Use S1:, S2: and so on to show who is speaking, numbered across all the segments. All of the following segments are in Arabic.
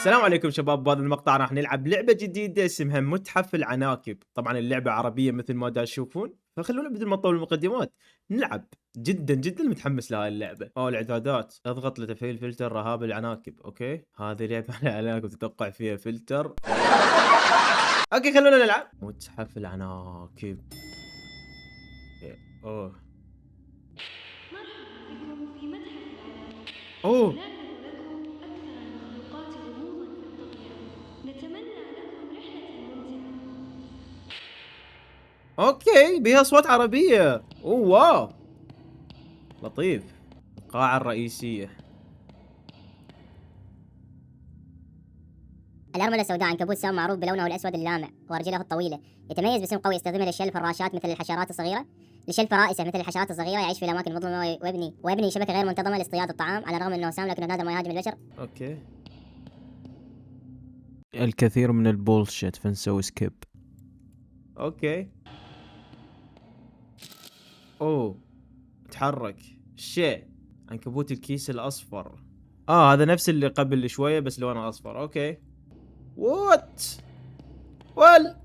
S1: السلام عليكم شباب، بهذا المقطع راح نلعب لعبة جديدة اسمها متحف العناكب. طبعا اللعبة عربية مثل ما تشوفون، فخلونا بدل ما نطول المقدمات نلعب. جدا جدا متحمس لهاي اللعبة. الاعدادات، اضغط لتفعيل فلتر رهاب العناكب. اوكي، هذه لعبة على العناكب تتوقع فيها فلتر. اوكي خلونا نلعب متحف العناكب. اوه
S2: مرحبا بكم في متحف العناكب.
S1: اوه
S2: سنعرض لكم أكثر المخلوقات غموضا في الطبيعة. نتمنى لكم رحلة ممتعة.
S1: اوكي، بها اصوات عربية. اوه واو، لطيف. القاعة الرئيسية.
S3: الأرملة السوداء عنكبوت سام معروف بلونه الأسود اللامع ورجله الطويلة. يتميز باسم قوي يستخدمه لشل الفراشات مثل الحشرات الصغيرة، لشل فرائسه مثل الحشرات الصغيرة. يعيش في الأماكن المظلمة ويبني شبكة غير منتظمة لاصطياد الطعام. على الرغم أنه سام لكنه نادر ما يهاجم البشر.
S1: اوكي، الكثير من البولشيت فنسوي سكيب. اوكي. اوه، تحرك شيء. عنكبوت الكيس الاصفر. هذا نفس اللي قبل شوية بس لونه اصفر. اوكي. وات وال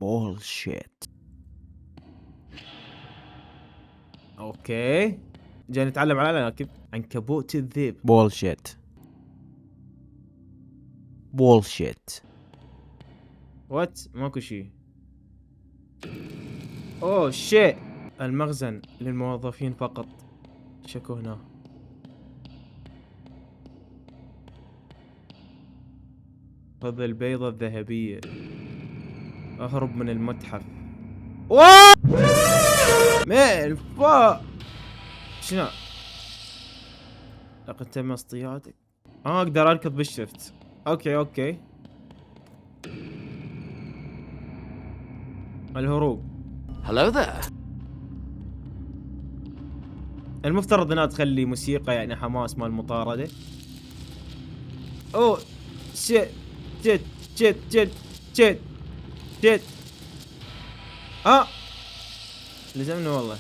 S1: بولشيت. اوكي، جاي نتعلم على العناكب. عنكبوت الذئب. بولشيت بولشيت. وات، ماكو شيء. اوه شيء. المخزن للموظفين فقط. شكو هنا. خذ البيضة الذهبية. اهرب من المتحف. واو مان فا. شنو؟ لقد تم اصطيادك. اقدر اركض بالشفت. اوكي. الهروب.
S4: Hello there.
S1: المفترض انها تخلي موسيقى يعني حماس مال المطاردة. اوه شيت جيت جيت جيت جيت جيت. لزمني والله.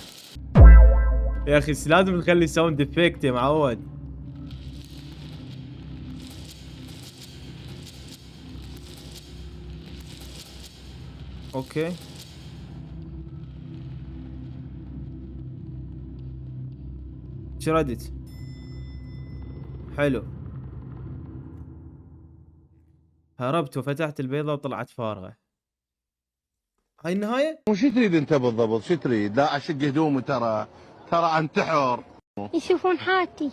S1: يا اخي لازم نخلي ساوند افكت يا معود. اوكي. شردت. حلو. هربت وفتحت البيضة وطلعت فارغة. هاي النهاية؟
S5: وش تريد انت بالضبط؟ شو تريد؟ لا اشق هدومي ترى انتحر.
S6: يشوفون حالتي.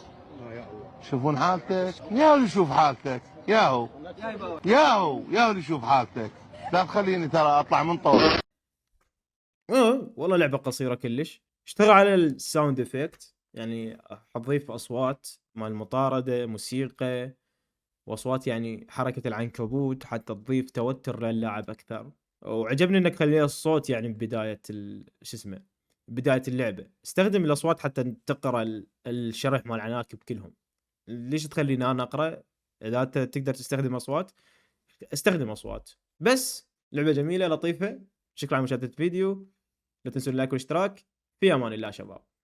S5: يشوفون حالتك؟ يا اللي يشوف حالتك، يا اللي يشوف حالتك. لا تخليني ترى اطلع من طول.
S1: والله لعبة قصيرة كلش. اشتغل على الساوند افكت، يعني حضيف اصوات مال المطاردة، موسيقى واصوات يعني حركة العنكبوت حتى تضيف توتر للاعب اكثر. وعجبني انك خليها الصوت يعني بداية شو اسمه، بداية اللعبة استخدم الاصوات حتى تقرا الشرح مال العناكب كلهم. ليش تخليني انا اقرا؟ اذا انت تقدر تستخدم اصوات استخدم اصوات. بس لعبة جميلة لطيفة. شكرا على مشاهدة الفيديو. لا تنسوا اللايك والاشتراك. في امان الله شباب.